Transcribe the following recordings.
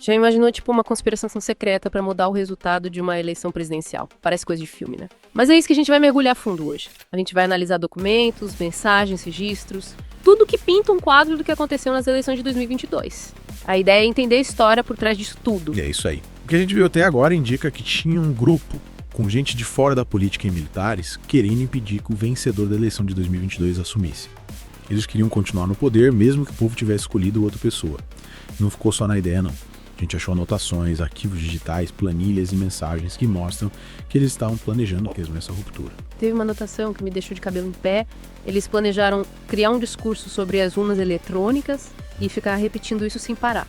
Já imaginou, tipo, uma conspiração secreta pra mudar o resultado de uma eleição presidencial? Parece coisa de filme, né? Mas é isso que a gente vai mergulhar fundo hoje. A gente vai analisar documentos, mensagens, registros, tudo que pinta um quadro do que aconteceu nas eleições de 2022. A ideia é entender a história por trás disso tudo. E é isso aí. O que a gente viu até agora indica que tinha um grupo com gente de fora da política e militares querendo impedir que o vencedor da eleição de 2022 assumisse. Eles queriam continuar no poder mesmo que o povo tivesse escolhido outra pessoa. Não ficou só na ideia, não. A gente achou anotações, arquivos digitais, planilhas e mensagens que mostram que eles estavam planejando mesmo essa ruptura. Teve uma anotação que me deixou de cabelo em pé. Eles planejaram criar um discurso sobre as urnas eletrônicas e ficar repetindo isso sem parar.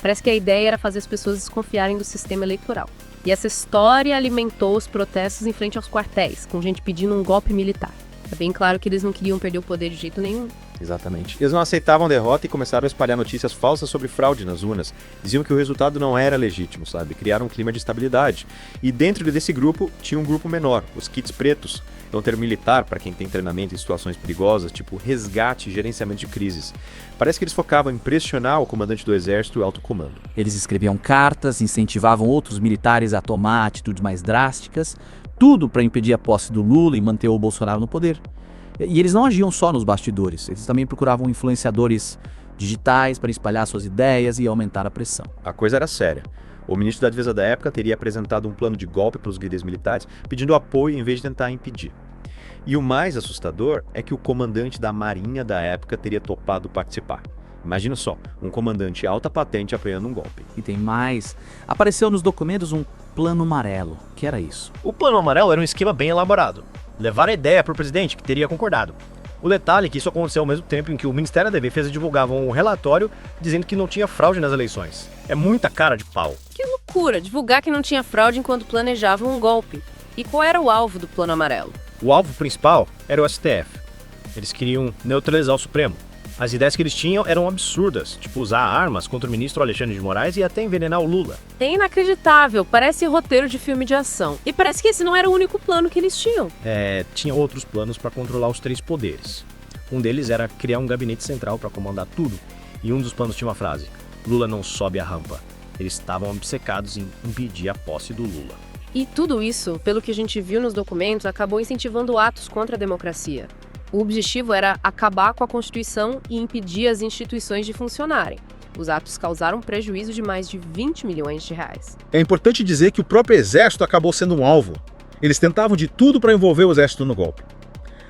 Parece que a ideia era fazer as pessoas desconfiarem do sistema eleitoral. E essa história alimentou os protestos em frente aos quartéis, com gente pedindo um golpe militar. É bem claro que eles não queriam perder o poder de jeito nenhum. Exatamente. Eles não aceitavam derrota e começaram a espalhar notícias falsas sobre fraude nas urnas. Diziam que o resultado não era legítimo, sabe? Criaram um clima de instabilidade. E dentro desse grupo, tinha um grupo menor, os kits pretos. É um termo militar para quem tem treinamento em situações perigosas, tipo resgate e gerenciamento de crises. Parece que eles focavam em pressionar o comandante do exército e o alto comando. Eles escreviam cartas, incentivavam outros militares a tomar atitudes mais drásticas, tudo para impedir a posse do Lula e manter o Bolsonaro no poder. E eles não agiam só nos bastidores, eles também procuravam influenciadores digitais para espalhar suas ideias e aumentar a pressão. A coisa era séria. O ministro da Defesa da época teria apresentado um plano de golpe para os líderes militares, pedindo apoio em vez de tentar impedir. E o mais assustador é que o comandante da Marinha da época teria topado participar. Imagina só, um comandante alta patente apoiando um golpe. E tem mais. Apareceu nos documentos um plano amarelo. O que era isso? O plano amarelo era um esquema bem elaborado. Levaram a ideia para o presidente, que teria concordado. O detalhe é que isso aconteceu ao mesmo tempo em que o Ministério da Defesa divulgava um relatório dizendo que não tinha fraude nas eleições. É muita cara de pau. Que loucura, divulgar que não tinha fraude enquanto planejavam um golpe. E qual era o alvo do plano amarelo? O alvo principal era o STF. Eles queriam neutralizar o Supremo. As ideias que eles tinham eram absurdas, tipo usar armas contra o ministro Alexandre de Moraes e até envenenar o Lula. É inacreditável, parece roteiro de filme de ação. E parece que esse não era o único plano que eles tinham. Tinha outros planos para controlar os três poderes. Um deles era criar um gabinete central para comandar tudo. E um dos planos tinha uma frase: Lula não sobe a rampa. Eles estavam obcecados em impedir a posse do Lula. E tudo isso, pelo que a gente viu nos documentos, acabou incentivando atos contra a democracia. O objetivo era acabar com a Constituição e impedir as instituições de funcionarem. Os atos causaram prejuízo de mais de 20 milhões de reais. É importante dizer que o próprio exército acabou sendo um alvo. Eles tentavam de tudo para envolver o exército no golpe.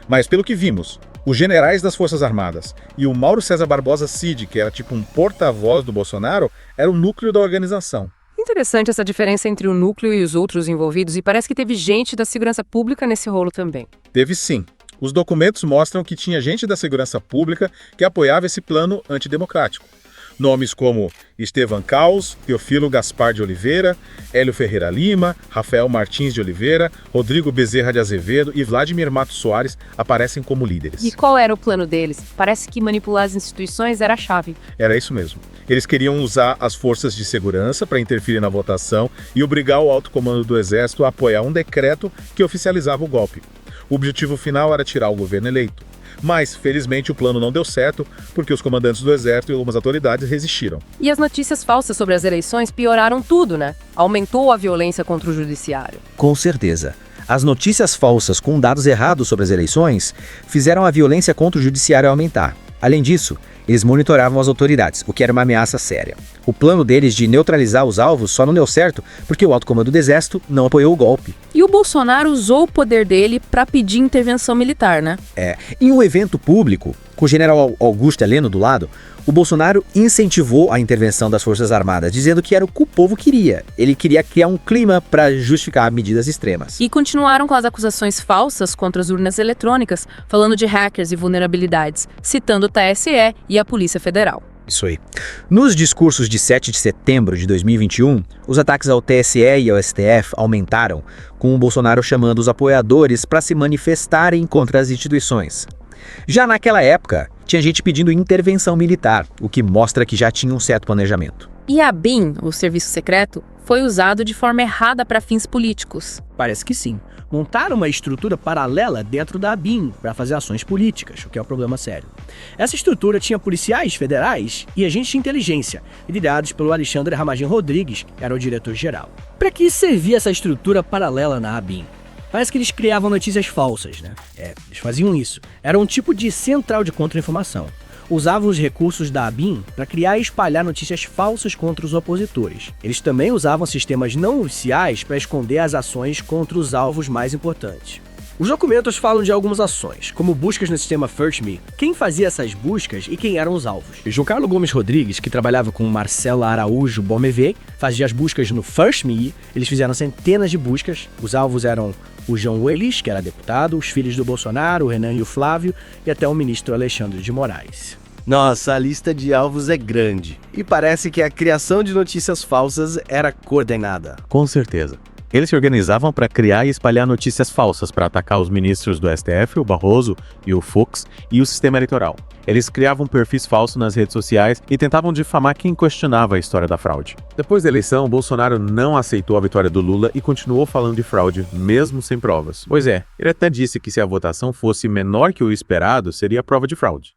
Mas pelo que vimos, os generais das Forças Armadas e o Mauro César Barbosa Cid, que era tipo um porta-voz do Bolsonaro, era o núcleo da organização. Interessante essa diferença entre o núcleo e os outros envolvidos, e parece que teve gente da segurança pública nesse rolo também. Teve sim. Os documentos mostram que tinha gente da segurança pública que apoiava esse plano antidemocrático. Nomes como Estevan Caus, Teofilo Gaspar de Oliveira, Hélio Ferreira Lima, Rafael Martins de Oliveira, Rodrigo Bezerra de Azevedo e Vladimir Matos Soares aparecem como líderes. E qual era o plano deles? Parece que manipular as instituições era a chave. Era isso mesmo. Eles queriam usar as forças de segurança para interferir na votação e obrigar o alto comando do Exército a apoiar um decreto que oficializava o golpe. O objetivo final era tirar o governo eleito. Mas, felizmente, o plano não deu certo porque os comandantes do Exército e algumas autoridades resistiram. E as notícias falsas sobre as eleições pioraram tudo, né? Aumentou a violência contra o judiciário. Com certeza. As notícias falsas com dados errados sobre as eleições fizeram a violência contra o judiciário aumentar. Além disso, eles monitoravam as autoridades, o que era uma ameaça séria. O plano deles de neutralizar os alvos só não deu certo porque o alto comando do Exército não apoiou o golpe. E o Bolsonaro usou o poder dele para pedir intervenção militar, né? Em um evento público, com o general Augusto Heleno do lado, o Bolsonaro incentivou a intervenção das Forças Armadas, dizendo que era o que o povo queria. Ele queria criar um clima para justificar medidas extremas. E continuaram com as acusações falsas contra as urnas eletrônicas, falando de hackers e vulnerabilidades, citando o TSE e a Polícia Federal. Isso aí. Nos discursos de 7 de setembro de 2021, os ataques ao TSE e ao STF aumentaram, com o Bolsonaro chamando os apoiadores para se manifestarem contra as instituições. Já naquela época, tinha gente pedindo intervenção militar, o que mostra que já tinha um certo planejamento. E a BIM, o Serviço Secreto, foi usado de forma errada para fins políticos. Parece que sim. Montaram uma estrutura paralela dentro da ABIN para fazer ações políticas, o que é um problema sério. Essa estrutura tinha policiais federais e agentes de inteligência, liderados pelo Alexandre Ramagem Rodrigues, que era o diretor-geral. Para que servia essa estrutura paralela na ABIN? Parece que eles criavam notícias falsas, né? Eles faziam isso. Era um tipo de central de contra-informação. Usavam os recursos da ABIN para criar e espalhar notícias falsas contra os opositores. Eles também usavam sistemas não oficiais para esconder as ações contra os alvos mais importantes. Os documentos falam de algumas ações, como buscas no sistema FirstMe, quem fazia essas buscas e quem eram os alvos. João Carlos Gomes Rodrigues, que trabalhava com Marcela Araújo Bomevê, fazia as buscas no FirstMe. Eles fizeram centenas de buscas. Os alvos eram o João Willis, que era deputado, os filhos do Bolsonaro, o Renan e o Flávio, e até o ministro Alexandre de Moraes. Nossa, a lista de alvos é grande. E parece que a criação de notícias falsas era coordenada. Com certeza. Eles se organizavam para criar e espalhar notícias falsas para atacar os ministros do STF, o Barroso e o Fux, e o sistema eleitoral. Eles criavam perfis falsos nas redes sociais e tentavam difamar quem questionava a história da fraude. Depois da eleição, Bolsonaro não aceitou a vitória do Lula e continuou falando de fraude, mesmo sem provas. Pois é, ele até disse que se a votação fosse menor que o esperado, seria prova de fraude.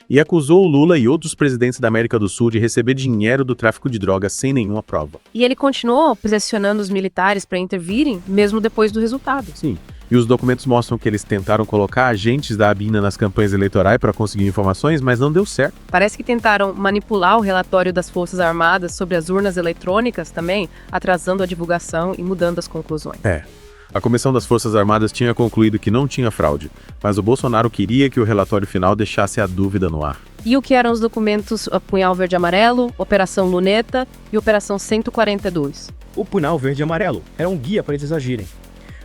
E acusou o Lula e outros presidentes da América do Sul de receber dinheiro do tráfico de drogas sem nenhuma prova. E ele continuou pressionando os militares para intervirem, mesmo depois do resultado. Sim, e os documentos mostram que eles tentaram colocar agentes da ABIN nas campanhas eleitorais para conseguir informações, mas não deu certo. Parece que tentaram manipular o relatório das Forças Armadas sobre as urnas eletrônicas também, atrasando a divulgação e mudando as conclusões. A Comissão das Forças Armadas tinha concluído que não tinha fraude, mas o Bolsonaro queria que o relatório final deixasse a dúvida no ar. E o que eram os documentos Punhal Verde e Amarelo, Operação Luneta e Operação 142? O Punhal Verde e Amarelo era um guia para eles agirem.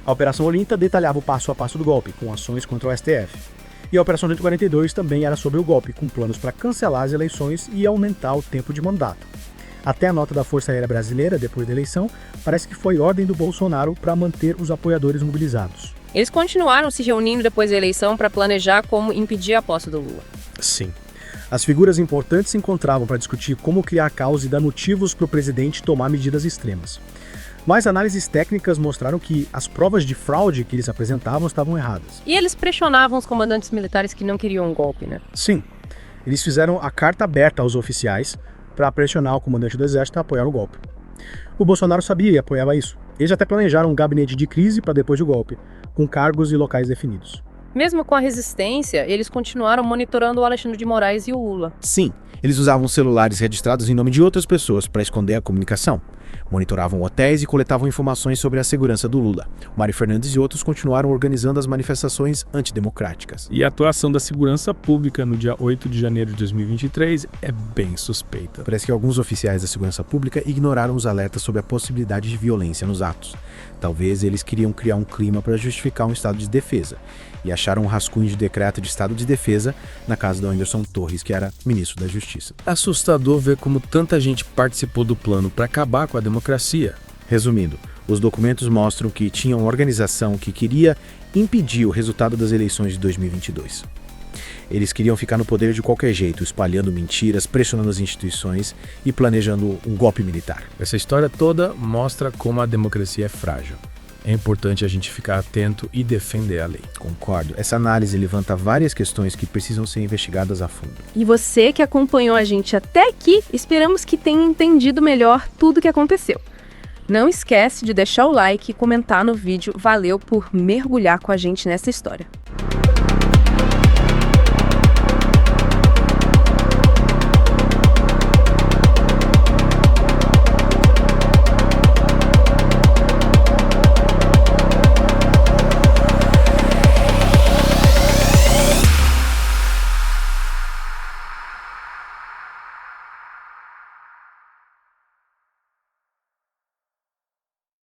A Operação Olinta detalhava o passo a passo do golpe, com ações contra o STF. E a Operação 142 também era sobre o golpe, com planos para cancelar as eleições e aumentar o tempo de mandato. Até a nota da Força Aérea Brasileira, depois da eleição, parece que foi ordem do Bolsonaro para manter os apoiadores mobilizados. Eles continuaram se reunindo depois da eleição para planejar como impedir a posse do Lula. Sim. As figuras importantes se encontravam para discutir como criar caos e dar motivos para o presidente tomar medidas extremas. Mas análises técnicas mostraram que as provas de fraude que eles apresentavam estavam erradas. E eles pressionavam os comandantes militares que não queriam um golpe, né? Sim. Eles fizeram a carta aberta aos oficiais para pressionar o comandante do exército a apoiar o golpe. O Bolsonaro sabia e apoiava isso. Eles até planejaram um gabinete de crise para depois do golpe, com cargos e locais definidos. Mesmo com a resistência, eles continuaram monitorando o Alexandre de Moraes e o Lula. Sim, eles usavam celulares registrados em nome de outras pessoas para esconder a comunicação. Monitoravam hotéis e coletavam informações sobre a segurança do Lula. Mário Fernandes e outros continuaram organizando as manifestações antidemocráticas. E a atuação da segurança pública no dia 8 de janeiro de 2023 é bem suspeita. Parece que alguns oficiais da segurança pública ignoraram os alertas sobre a possibilidade de violência nos atos. Talvez eles queriam criar um clima para justificar um estado de defesa e acharam um rascunho de decreto de estado de defesa na casa do Anderson Torres, que era ministro da Justiça. Assustador ver como tanta gente participou do plano para acabar com a democracia. Resumindo, os documentos mostram que tinha uma organização que queria impedir o resultado das eleições de 2022. Eles queriam ficar no poder de qualquer jeito, espalhando mentiras, pressionando as instituições e planejando um golpe militar. Essa história toda mostra como a democracia é frágil. É importante a gente ficar atento e defender a lei. Concordo. Essa análise levanta várias questões que precisam ser investigadas a fundo. E você que acompanhou a gente até aqui, esperamos que tenha entendido melhor tudo o que aconteceu. Não esquece de deixar o like e comentar no vídeo. Valeu por mergulhar com a gente nessa história.